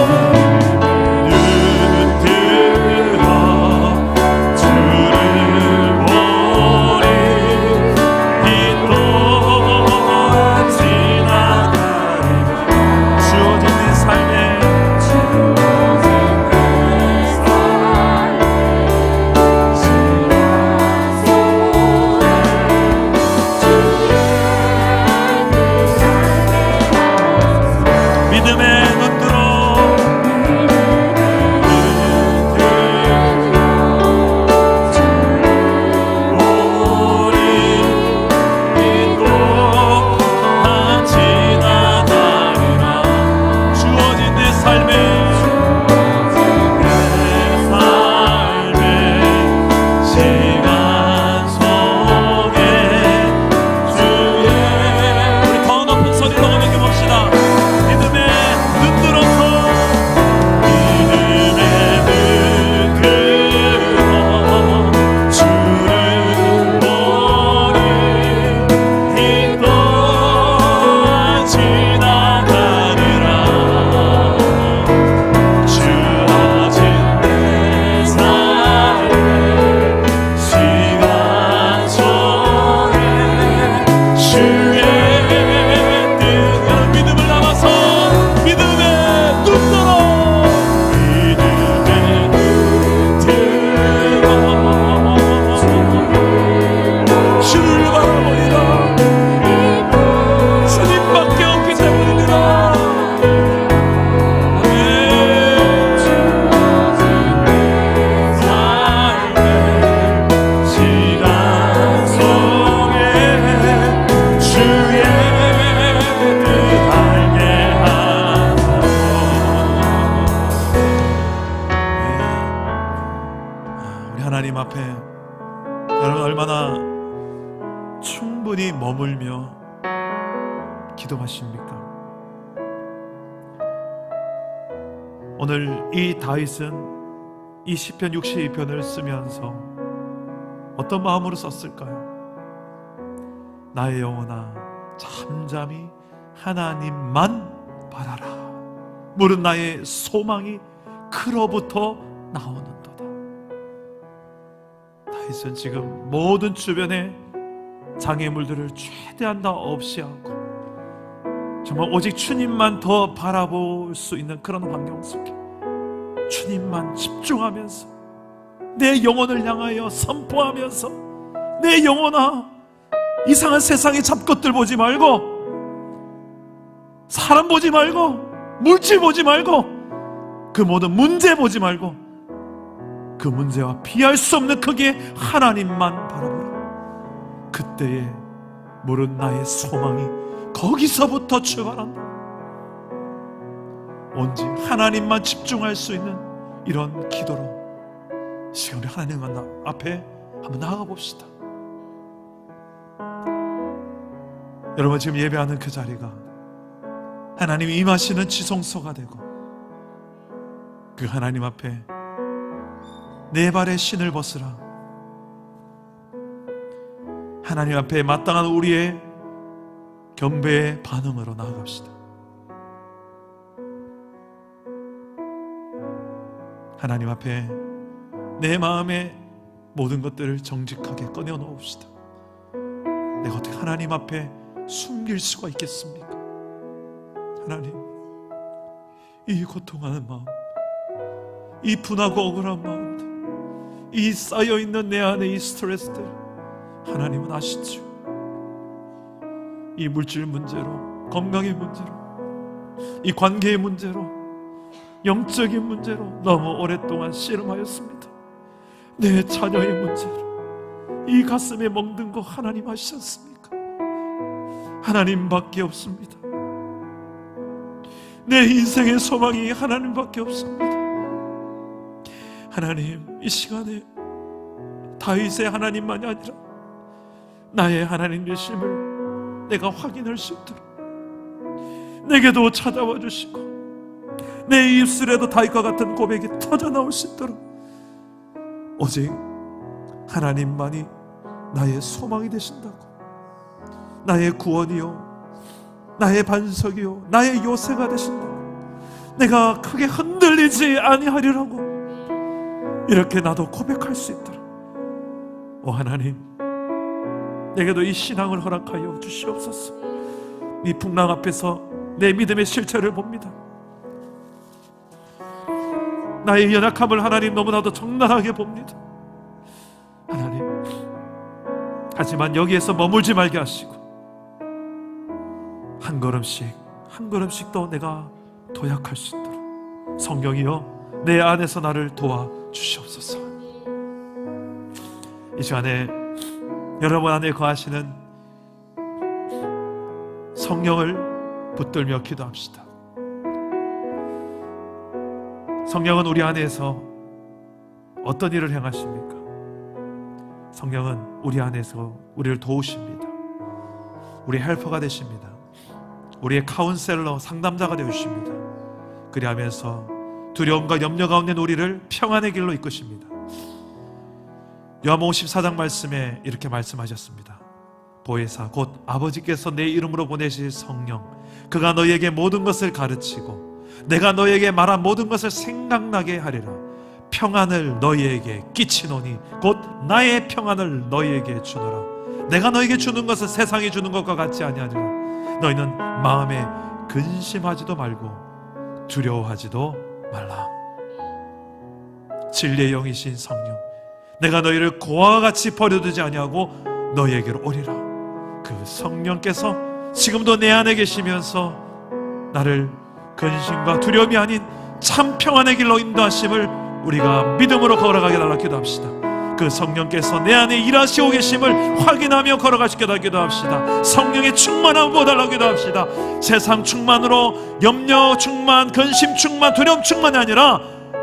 Speaker 1: 하나님 앞에 여러분 얼마나 충분히 머물며 기도하십니까? 오늘 이 다윗은 이 시편 62편을 쓰면서 어떤 마음으로 썼을까요? 나의 영혼아 잠잠히 하나님만 바라라. 물은 나의 소망이 그로부터 나오는도다. 다윗은 지금 모든 주변의 장애물들을 최대한 다 없이 하고 정말 오직 주님만 더 바라볼 수 있는 그런 환경 속에 주님만 집중하면서 내 영혼을 향하여 선포하면서 내 영혼아 이상한 세상의 잡것들 보지 말고 사람 보지 말고 물질 보지 말고 그 모든 문제 보지 말고 그 문제와 비할 수 없는 크기의 하나님만 바라보라. 그때에 물은 나의 소망이 거기서부터 출발한다. 온지 하나님만 집중할 수 있는 이런 기도로 시간 우리 하나님 앞에 한번 나아가 봅시다. 여러분 지금 예배하는 그 자리가 하나님이 임하시는 지성소가 되고 그 하나님 앞에 내 발에 신을 벗으라. 하나님 앞에 마땅한 우리의 경배의 반응으로 나아갑시다. 하나님 앞에 내 마음의 모든 것들을 정직하게 꺼내 놓읍시다. 내가 어떻게 하나님 앞에 숨길 수가 있겠습니까? 하나님, 이 고통하는 마음, 이 분하고 억울한 마음들, 이 쌓여있는 내 안에 이 스트레스들 하나님은 아시죠. 이 물질 문제로, 건강의 문제로, 이 관계의 문제로, 영적인 문제로 너무 오랫동안 씨름하였습니다. 내 자녀의 문제로 이 가슴에 멍든 거 하나님 아시지 않습니까? 하나님밖에 없습니다. 내 인생의 소망이 하나님밖에 없습니다. 하나님, 이 시간에 다윗의 하나님만이 아니라 나의 하나님 되심을 내가 확인할 수 있도록 내게도 찾아와 주시고 내 입술에도 다윗과 같은 고백이 터져나올 수 있도록 오직 하나님만이 나의 소망이 되신다고, 나의 구원이요, 나의 반석이요, 나의 요새가 되신다고, 내가 크게 흔들리지 아니하리라고 이렇게 나도 고백할 수 있도록 오 하나님, 내게도 이 신앙을 허락하여 주시옵소서. 이 풍랑 앞에서 내 믿음의 실체를 봅니다. 나의 연약함을 하나님 너무나도 적나라하게 봅니다. 하나님, 하지만 여기에서 머물지 말게 하시고 한 걸음씩 더 내가 도약할 수 있도록 성령이여 내 안에서 나를 도와주시옵소서. 이 시간에 여러분 안에 거하시는 성령을 붙들며 기도합시다. 성령은 우리 안에서 어떤 일을 행하십니까? 성령은 우리 안에서 우리를 도우십니다. 우리의 헬퍼가 되십니다. 우리의 카운셀러, 상담자가 되어주십니다. 그리하면서 두려움과 염려 가운데 우리를 평안의 길로 이끄십니다. 요한복음 14장 말씀에 이렇게 말씀하셨습니다. 보혜사 곧 아버지께서 내 이름으로 보내실 성령, 그가 너희에게 모든 것을 가르치고 내가 너희에게 말한 모든 것을 생각나게 하리라. 평안을 너희에게 끼치노니 곧 나의 평안을 너희에게 주노라. 내가 너희에게 주는 것은 세상이 주는 것과 같지 아니하니라. 너희는 마음에 근심하지도 말고 두려워하지도 말라. 진리의 영이신 성령, 내가 너희를 고아와 같이 버려두지 아니하고 너희에게로 오리라. 그 성령께서 지금도 내 안에 계시면서 나를 근심과 두려움이 아닌 참 평안의 길로 인도하심을 우리가 믿음으로 걸어가게 달라 기도합시다. 그 성령께서 내 안에 일하시고 계심을 확인하며 걸어가시게 달라 기도합시다. 성령의 충만함을 보달라 기도합시다. 세상 충만으로 염려 충만, 근심 충만, 두려움 충만이 아니라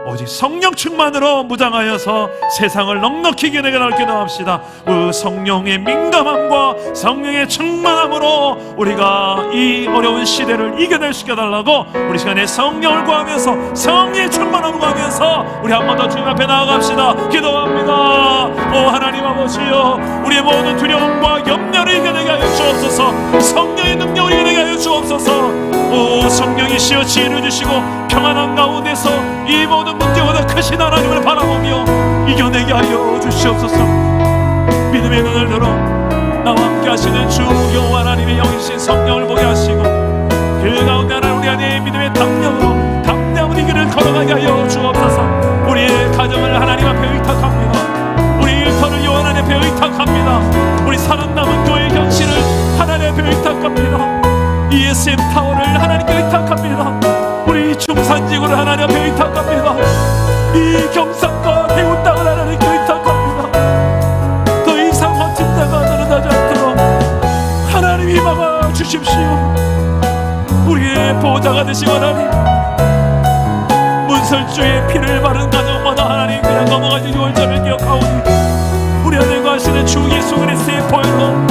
Speaker 1: 오직 성령 충만으로 무장하여서 세상을 넉넉히 이겨내게 달라 기도합시다. 그 성령의 민감함과 성령의 충만함으로 우리가 이 어려운 시대를 이겨낼 수 있게 달라고 우리 시간에 성령을 구하면서 성령의 충만함을 구하면서 우리 한 번 더 주님 앞에 나아갑시다. 기도합니다. 오 하나님 아버지여, 우리의 모든 두려움과 염려를 이겨내게 하여 주옵소서. 성령의 능력을 이겨내게 하여 주옵소서. 오 성령이시여 지혜를 주시고 평안한 가운데서 이 모든 문제보다 크신 하나님을 바라보며 이겨내게 하여 주시옵소서. 믿음의 눈을 들어 나와 함께 하시는 주 여호와 하나님의 영이신 성령을 보게 하시고 그 가운데 하나님 우리 안에 믿음의 담력으로 이 길을 걸어가게 하여 주옵소서. 우리의 가정을 하나님 앞에 의탁합니다. 우리 일터를 여호와 하나님 앞에 의탁합니다. 우리 살아남은 교회 현실을 하나님 앞에 의탁합니다. ESM 타워를 하나님께 의탁합니다. 우리 중산지구를 하나님 앞에 의탁합니다. 이 경상과 대구 땅을 하나님께 의탁합니다. 더 이상 멋진 자가 늘어나지 않도록 하나님이 막아 주십시오. 우리의 보호자가 되시고 하나님, 문설주의 피를 바른 가정마다 하나님 그냥 넘어가지 유월절을 기억하오니 우리 안에 거하시는 주 예수 그리스도의 보혈로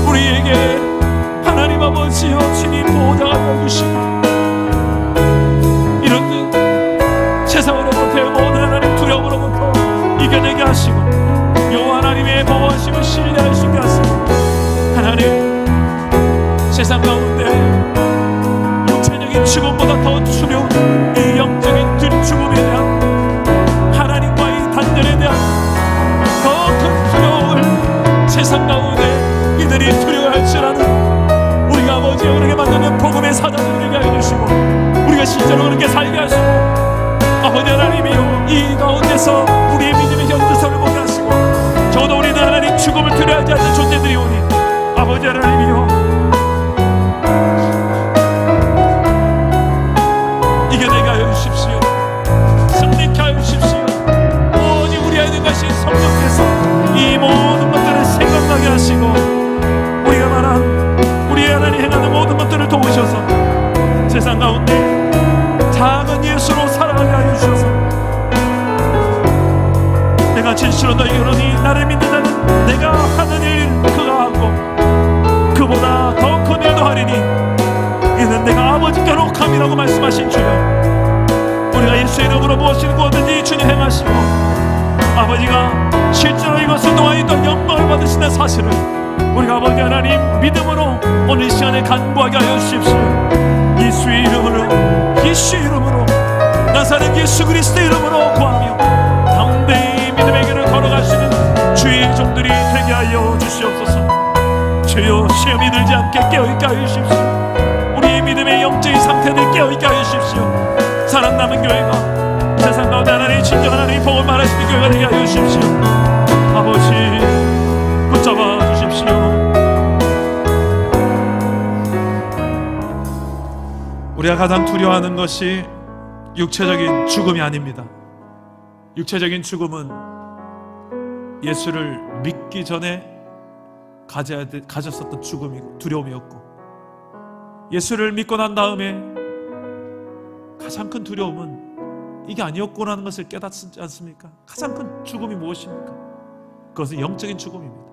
Speaker 1: 우리에게 하나님 아버지여 친히 보호자가 되어주시고 이런 세상으로부터 모든 하나님 두려움으로부터 이겨내게 하시고 여호와 하나님의 보호하심을 신뢰할 수 있게 하시고 하나님 세상 가운데 육체적인 죽음보다 더 두려운 이 영적인 죽음에 대한 하나님과의 단절에 대한 더 큰 두려움을 세상 가운데 이들이 두려워할 줄 아는 우리가 아버지 우리에게 만나는 복음의 사자를 우리에게 해주시고 우리가 실제로 그렇게 살게 하시고 아버지 하나님이여 이 가운데서 우리의 믿음이 견고 인도하신 성령께서 이 모든 것들을 생각나게 하시고 우리가 말한 우리 하나님 행하는 모든 것들을 도우셔서 세상 가운데 작은 예수로 살아가게 하여 주셔서 내가 진실로 너희 여러분이 나를 믿는 자는 내가 하는 일 그가 하고 그보다 더 큰 일도 하리니 이는 내가 아버지께로 감이라고 말씀하신 주여, 우리가 예수의 이름으로 무엇이든 구하든지 주님 행하시고 아버지가 실제로 이것을 도와있던 영광을 받으시는 사실을 우리가 아버지 하나님 믿음으로 오늘 이 시간에 간구하게 하여 주십시오. 예수의 이름으로, 예수의 이름으로, 나사렛 예수 그리스도의 이름으로 구하며 담대히 믿음의 길을 걸어가시는 주의 종들이 되게 하여 주시옵소서. 주여, 시험이 들지 않게 깨어있게 하여 주십시오. 우리의 믿음의 영적인 상태를 깨어있게 하여 주십시오. 사랑 남은 교회가 세상 가운데 하나님의 진정한 하나님의 복을 말할 수 있는 교회가 되게 하여 주십시오. 아버지 붙잡아 주십시오. 우리가 가장 두려워하는 것이 육체적인 죽음이 아닙니다. 육체적인 죽음은 예수를 믿기 전에 가졌었던 죽음이고 두려움이었고, 예수를 믿고 난 다음에 가장 큰 두려움은 이게 아니었구나 하는 것을 깨닫지 않습니까? 가장 큰 죽음이 무엇입니까? 그것은 영적인 죽음입니다.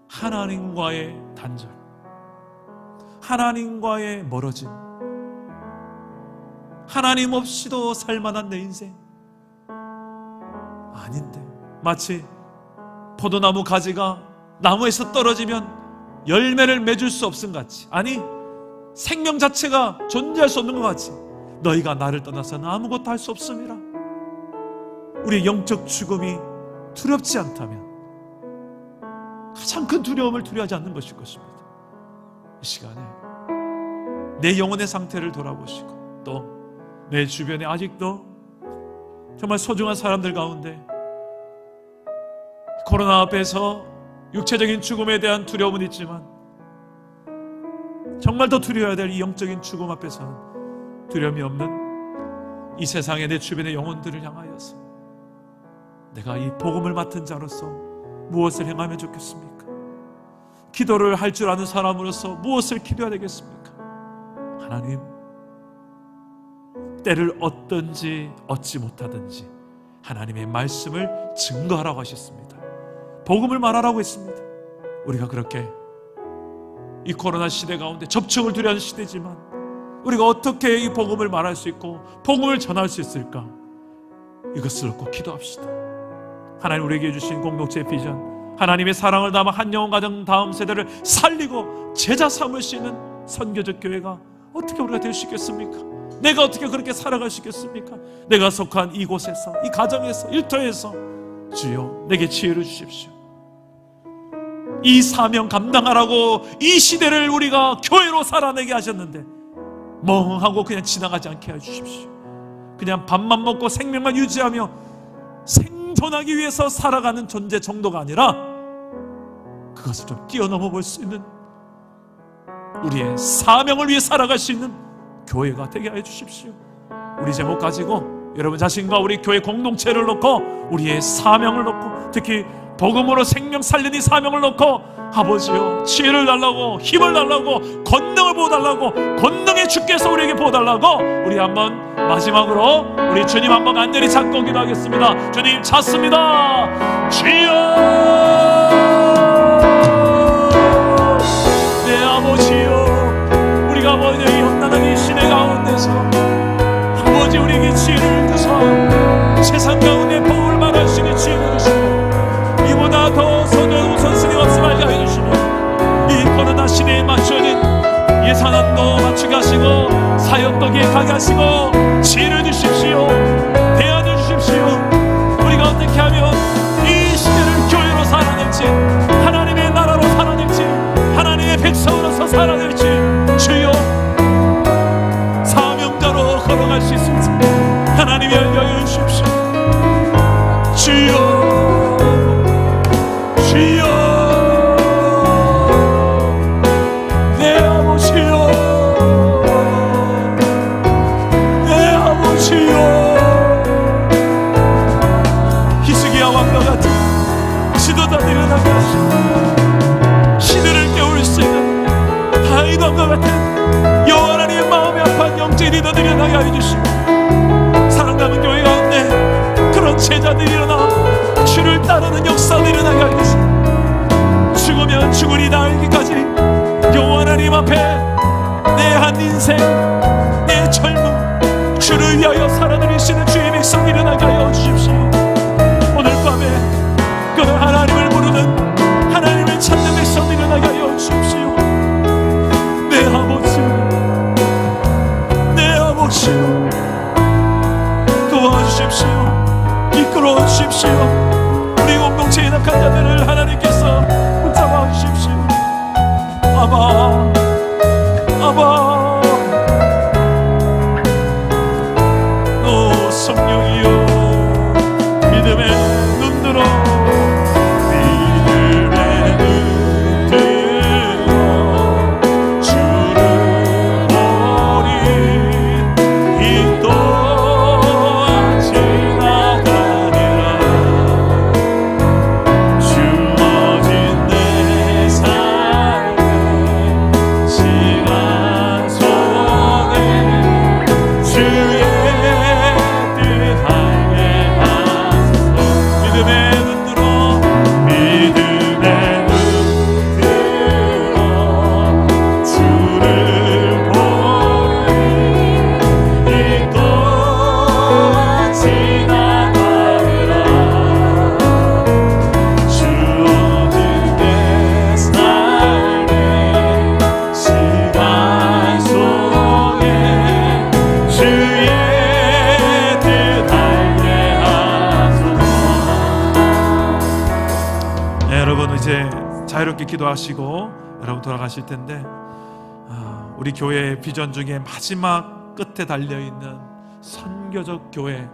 Speaker 1: 하나님과의 단절, 하나님과의 멀어짐, 하나님 없이도 살만한 내 인생 아닌데, 마치 포도나무 가지가 나무에서 떨어지면 열매를 맺을 수 없음 같이, 아니 생명 자체가 존재할 수 없는 것 같이 너희가 나를 떠나서는 아무것도 할 수 없음이라. 우리의 영적 죽음이 두렵지 않다면 가장 큰 두려움을 두려워하지 않는 것일 것입니다. 이 시간에 내 영혼의 상태를 돌아보시고 또 내 주변에 아직도 정말 소중한 사람들 가운데 코로나 앞에서 육체적인 죽음에 대한 두려움은 있지만 정말 더 두려워야 될 이 영적인 죽음 앞에서는 두려움이 없는 이 세상의 내 주변의 영혼들을 향하여서 내가 이 복음을 맡은 자로서 무엇을 행하면 좋겠습니까? 기도를 할 줄 아는 사람으로서 무엇을 기도해야 되겠습니까? 하나님, 때를 얻든지 얻지 못하든지 하나님의 말씀을 증거하라고 하셨습니다. 복음을 말하라고 했습니다. 우리가 그렇게 이 코로나 시대 가운데 접촉을 두려워하는 시대지만 우리가 어떻게 이 복음을 말할 수 있고 복음을 전할 수 있을까? 이것을 놓고 기도합시다. 하나님 우리에게 주신 공동체 비전, 하나님의 사랑을 담아 한 영혼 가정 다음 세대를 살리고 제자 삼을 수 있는 선교적 교회가 어떻게 우리가 될 수 있겠습니까? 내가 어떻게 그렇게 살아갈 수 있겠습니까? 내가 속한 이곳에서, 이 가정에서, 일터에서 주여 내게 지혜를 주십시오. 이 사명 감당하라고 이 시대를 우리가 교회로 살아내게 하셨는데 멍하고 그냥 지나가지 않게 해주십시오. 그냥 밥만 먹고 생명만 유지하며 생존하기 위해서 살아가는 존재 정도가 아니라 그것을 좀 뛰어넘어 볼 수 있는 우리의 사명을 위해 살아갈 수 있는 교회가 되게 해 주십시오. 우리 제목 가지고 여러분 자신과 우리 교회 공동체를 놓고 우리의 사명을 놓고 특히 복음으로 생명 살리는 이 사명을 놓고 아버지요 지혜를 달라고 힘을 달라고 권능을 부어달라고 권능의 주께서 우리에게 부어달라고 우리 한번 마지막으로 우리 주님 한번 간절히 찾고 기도하겠습니다. 주님 찾습니다. 주여 내 아버지요 우리가 아버지 험난한 이 시대 가운데서 아버지 우리에게 지혜를 주셔 세상 가운데 복음을 말할 수 있는 지혜를 주시고 이보다 더 선한 우선순위 없음하게 해주시며 이 코로나 시대에 맞춰진 예산안도 맞추게 하시고 사역도 기획하게 하시고 지혜를 주십시오. 대안을 주십시오. 우리가 어떻게 하면 이 시대를 교회로 살아낼지 하나님의 나라로 살아낼지 하나님의 백성으로서 살아낼지 주여 사명자로 걸어갈 수 있을지 하나님이 알려 주십시오. 주여 주여 내 아버지여 내 왕과 같은 지도자들 일어나게 하시고 시대를 깨울 수 있는 다윗 왕과 같은 여호와 하나님의 마음에 아파한 영적인 리더들이 일어나게 하여 주시고 사랑하는 교회 가운데 그런 제자들이 일어나 주를 따르는 역사들이 일어나게 하여 주시고 죽으면 죽으리다 알기까지 여호와 하나님 앞에 내 한 인생 내 젊음 주를 위하여 살아드리시는 주의 백성 일어나게 하여 주십시오. 오늘 밤에 그 하나님을 부르는 하나님을 찾는 백성 일어나게 하여 주십시오. 내 아버지 내 아버지 도와주십시오. 이끌어 주십시오. 우리 공동체에 낙한 자들을 하나님께서 붙잡아 주십시오. 아바 아바 오 성령이여 믿음의 눈 들어 믿음의 눈 들어 주를 버린 이 또한 지나가리라 주어진 내 삶의 시간 속에 주의 뜻 하게 하소서. 믿음의 눈 들어 믿음의 눈 들어 주를 보니 이 또한 지나가리라 주어진 내 삶의 시간 속에 주의 뜻 알게 하소서. 네, 여러분 이제 자유롭게 기도하시고 여러분 돌아가실 텐데 우리 교회의 비전 중에 마지막 끝에 달려있는 선교적 교회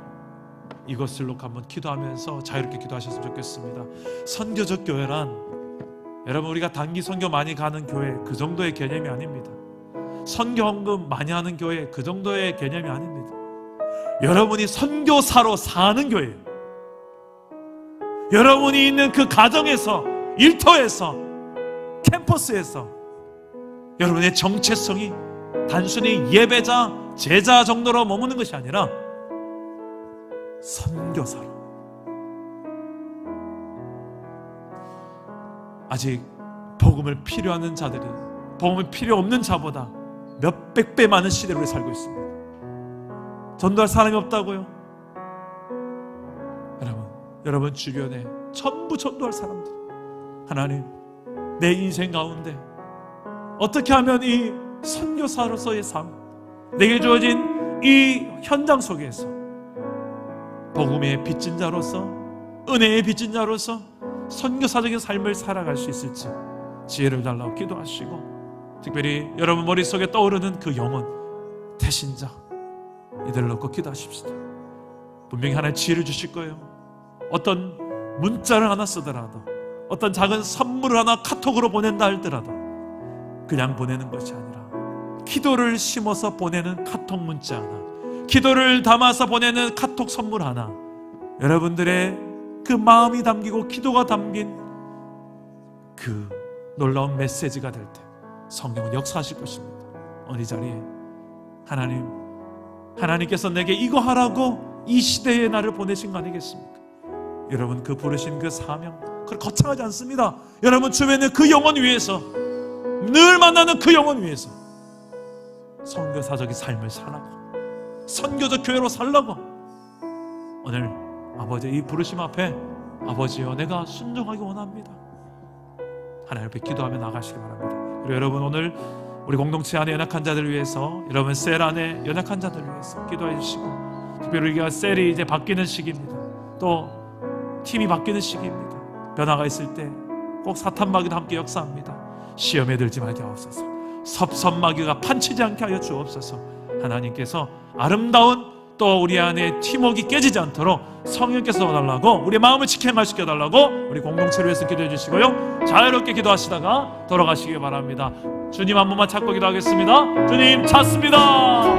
Speaker 1: 이것을로 한번 기도하면서 자유롭게 기도하셨으면 좋겠습니다. 선교적 교회란 여러분 우리가 단기 선교 많이 가는 교회 그 정도의 개념이 아닙니다. 선교 헌금 많이 하는 교회 그 정도의 개념이 아닙니다. 여러분이 선교사로 사는 교회예요. 여러분이 있는 그 가정에서 일터에서 캠퍼스에서 여러분의 정체성이 단순히 예배자, 제자 정도로 머무는 것이 아니라 선교사로 아직 복음을 필요하는 자들이 복음을 필요 없는 자보다 몇백 배 많은 시대로 살고 있습니다. 전도할 사람이 없다고요? 여러분 주변에 전부 전도할 사람들 하나님 내 인생 가운데 어떻게 하면 이 선교사로서의 삶 내게 주어진 이 현장 속에서 복음의 빚진 자로서 은혜의 빚진 자로서 선교사적인 삶을 살아갈 수 있을지 지혜를 달라고 기도하시고 특별히 여러분 머릿속에 떠오르는 그 영혼 태신자 이들을 놓고 기도하십시다. 분명히 하나님 지혜를 주실 거예요. 어떤 문자를 하나 쓰더라도 어떤 작은 선물을 하나 카톡으로 보낸다 할지라도 그냥 보내는 것이 아니라 기도를 심어서 보내는 카톡 문자 하나, 기도를 담아서 보내는 카톡 선물 하나, 여러분들의 그 마음이 담기고 기도가 담긴 그 놀라운 메시지가 될 때 성령은 역사하실 것입니다. 오늘 이 자리에 하나님께서 내게 이거 하라고 이 시대에 나를 보내신 거 아니겠습니까? 여러분 그 부르신 그 사명 그걸 거창하지 않습니다. 여러분 주변에 그 영혼 위에서 늘 만나는 그 영혼 위에서 선교사적인 삶을 살라고 선교적 교회로 살라고 오늘 아버지의 이 부르심 앞에 아버지여 내가 순종하기 원합니다. 하나님 앞에 기도하며 나가시기 바랍니다. 그리고 여러분 오늘 우리 공동체 안에 연약한 자들을 위해서 여러분 셀 안에 연약한 자들을 위해서 기도해 주시고 특별히 우리가 셀이 이제 바뀌는 시기입니다. 또 팀이 바뀌는 시기입니다. 변화가 있을 때 꼭 사탄마귀도 함께 역사합니다. 시험에 들지 말게 하옵소서. 섭섭마귀가 판치지 않게 하여 주옵소서. 하나님께서 아름다운 또 우리 안에 팀워크가 깨지지 않도록 성령께서 도와달라고 우리 마음을 지켜 행하시켜달라고 우리 공동체를 위해서 기도해 주시고요. 자유롭게 기도하시다가 돌아가시기 바랍니다. 주님 한 번만 찾고 기도하겠습니다. 주님 찾습니다.